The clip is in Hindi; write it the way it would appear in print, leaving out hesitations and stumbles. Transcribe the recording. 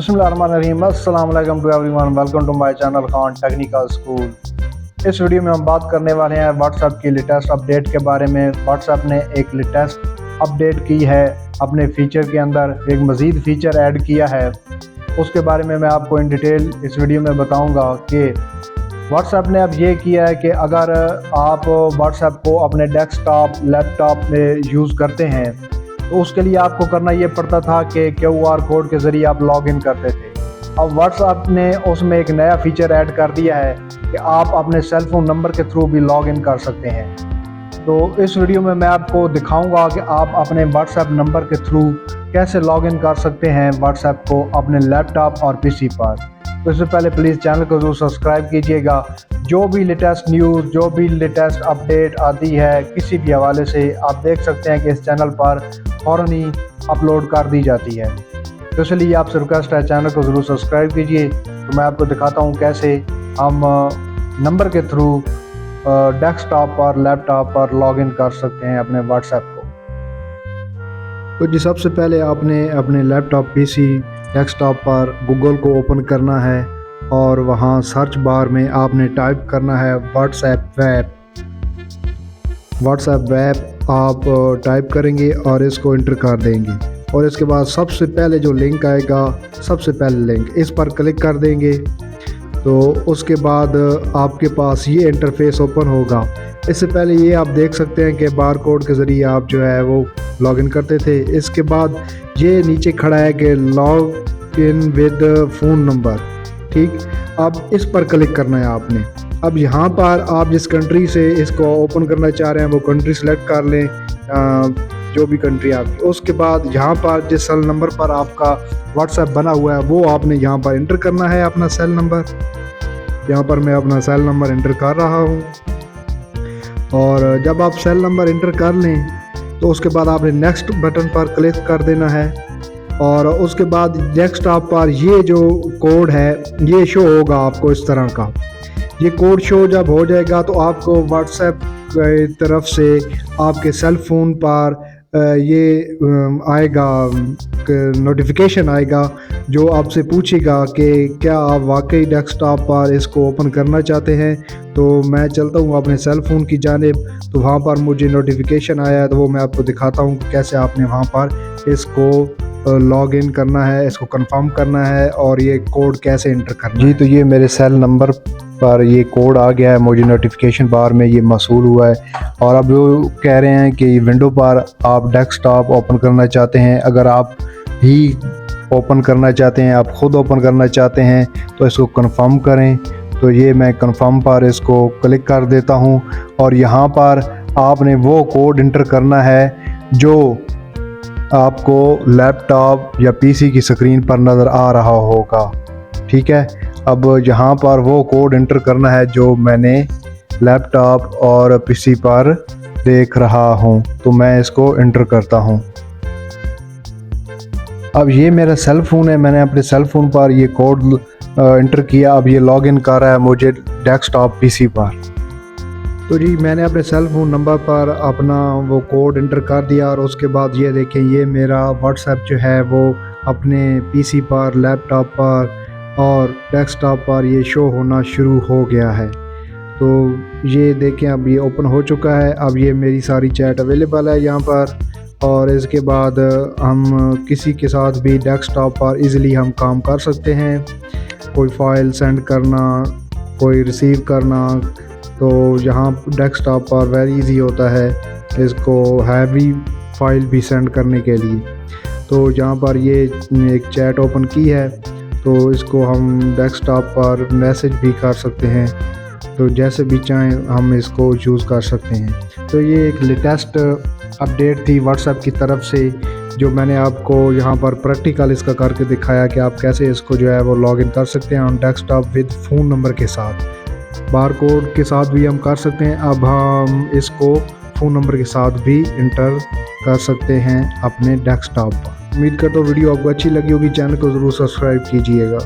बिस्मिल्लाहिर्रहमानिर्रहीम। अस्सलाम वालेकुम to everyone, welcome to my channel Khan technical school. इस वीडियो में हम बात करने वाले हैं व्हाट्सएप की लेटेस्ट अपडेट के बारे में। व्हाट्सएप ने एक लेटेस्ट अपडेट की है, अपने फीचर के अंदर एक मज़ीद फ़ीचर ऐड किया है। उसके बारे में मैं आपको इन डिटेल इस वीडियो में बताऊंगा कि व्हाट्सएप ने अब ये किया है कि अगर आप व्हाट्सएप को अपने डेस्कटॉप लैपटॉप में यूज़ करते हैं तो उसके लिए आपको करना ये पड़ता था कि QR कोड के ज़रिए आप लॉगिन करते थे। अब व्हाट्सएप ने उसमें एक नया फीचर ऐड कर दिया है कि आप अपने सेल फोन नंबर के थ्रू भी लॉगिन कर सकते हैं। तो इस वीडियो में मैं आपको दिखाऊंगा कि आप अपने व्हाट्सएप नंबर के थ्रू कैसे लॉगिन कर सकते हैं व्हाट्सएप को अपने लैपटॉप और PC पर। तो इससे पहले प्लीज़ चैनल को ज़रूर सब्सक्राइब कीजिएगा। जो भी लेटेस्ट न्यूज़, जो भी लेटेस्ट अपडेट आती है किसी भी हवाले से, आप देख सकते हैं कि इस चैनल पर फ़ौरन ही अपलोड कर दी जाती है। तो इसलिए आपसे रिक्वेस्ट है, चैनल को ज़रूर सब्सक्राइब कीजिए। तो मैं आपको दिखाता हूँ कैसे हम नंबर के थ्रू डेस्कटॉप और लैपटॉप पर लॉगिन कर सकते हैं अपने व्हाट्सएप को। तो जी सबसे पहले आपने अपने लैपटॉप PC डेस्कटॉप पर गूगल को ओपन करना है और वहाँ सर्च बार में आपने टाइप करना है व्हाट्सएप वेब आप टाइप करेंगे और इसको इंटर कर देंगे। और इसके बाद सबसे पहले जो लिंक आएगा, सबसे पहले लिंक इस पर क्लिक कर देंगे। तो उसके बाद आपके पास ये इंटरफेस ओपन होगा। इससे पहले ये आप देख सकते हैं कि बार कोड के ज़रिए आप जो है वो लॉगिन करते थे। इसके बाद ये नीचे खड़ा है कि log in with phone number, ठीक। अब इस पर क्लिक करना है आपने। अब यहाँ पर आप जिस कंट्री से इसको ओपन करना चाह रहे हैं वो कंट्री सेलेक्ट कर लें, जो भी कंट्री आपकी। उसके बाद यहाँ पर जिस सेल नंबर पर आपका व्हाट्सएप बना हुआ है वो आपने यहाँ पर इंटर करना है अपना सेल नंबर। यहाँ पर मैं अपना सेल नंबर इंटर कर रहा हूँ। और जब आप सेल नंबर इंटर कर लें तो उसके बाद आपने नेक्स्ट बटन पर क्लिक कर देना है। और उसके बाद डेस्कटॉप पर ये जो कोड है ये शो होगा आपको इस तरह का। ये कोड शो जब हो जाएगा तो आपको व्हाट्सएप की तरफ से आपके सेल फ़ोन पर ये आएगा, नोटिफिकेशन आएगा जो आपसे पूछेगा कि क्या आप वाकई डेस्कटॉप पर इसको ओपन करना चाहते हैं। तो मैं चलता हूँ अपने सेल फ़ोन की जानिब। तो वहाँ पर मुझे नोटिफिकेशन आया तो वो मैं आपको दिखाता हूँ कि कैसे आपने वहाँ पर इसको लॉग इन करना है, इसको कंफर्म करना है और ये कोड कैसे इंटर करना है। जी तो ये मेरे सेल नंबर पर ये कोड आ गया है, मुझे नोटिफिकेशन बार में ये मौसूल हुआ है। और अब वो कह रहे हैं कि विंडो पर आप डेस्कटॉप ओपन करना चाहते हैं। अगर आप ही ओपन करना चाहते हैं, आप ख़ुद ओपन करना चाहते हैं तो इसको कंफर्म करें। तो ये मैं कंफर्म पर इसको क्लिक कर देता हूँ। और यहाँ पर आपने वो कोड इंटर करना है जो आपको लैपटॉप या PC की स्क्रीन पर नज़र आ रहा होगा, ठीक है। अब यहाँ पर वो कोड इंटर करना है जो मैंने लैपटॉप और PC पर देख रहा हूँ। तो मैं इसको इंटर करता हूँ। अब ये मेरा सेल फ़ोन है, मैंने अपने सेल फ़ोन पर ये कोड इंटर किया। अब ये लॉगिन कर रहा है मुझे डेस्कटॉप PC पर। तो जी मैंने अपने सेल फ़ोन नंबर पर अपना वो कोड इंटर कर दिया। और उसके बाद ये देखें, ये मेरा व्हाट्सएप जो है वो अपने PC पर, लैपटॉप पर और डेस्कटॉप पर ये शो होना शुरू हो गया है। तो ये देखें अब ये ओपन हो चुका है। अब ये मेरी सारी चैट अवेलेबल है यहाँ पर। और इसके बाद हम किसी के साथ भी डेस्कटॉप पर इजीली हम काम कर सकते हैं। कोई फ़ाइल सेंड करना, कोई रिसीव करना, तो यहाँ डेस्कटॉप पर वेरी इजी होता है इसको हैवी फाइल भी सेंड करने के लिए। तो यहाँ पर ये एक चैट ओपन की है तो इसको हम डेस्कटॉप पर मैसेज भी कर सकते हैं। तो जैसे भी चाहें हम इसको यूज़ कर सकते हैं। तो ये एक लेटेस्ट अपडेट थी व्हाट्सएप की तरफ से जो मैंने आपको यहाँ पर प्रैक्टिकल इसका करके दिखाया कि आप कैसे इसको जो है वो लॉगिन कर सकते हैं on desktop with phone number के साथ। बार कोड के साथ भी हम कर सकते हैं। अब हम इसको फ़ोन नंबर के साथ भी इंटर कर सकते हैं अपने डेस्कटॉप पर। उम्मीद करता हूँ वीडियो आपको अच्छी लगी होगी। चैनल को ज़रूर सब्सक्राइब कीजिएगा।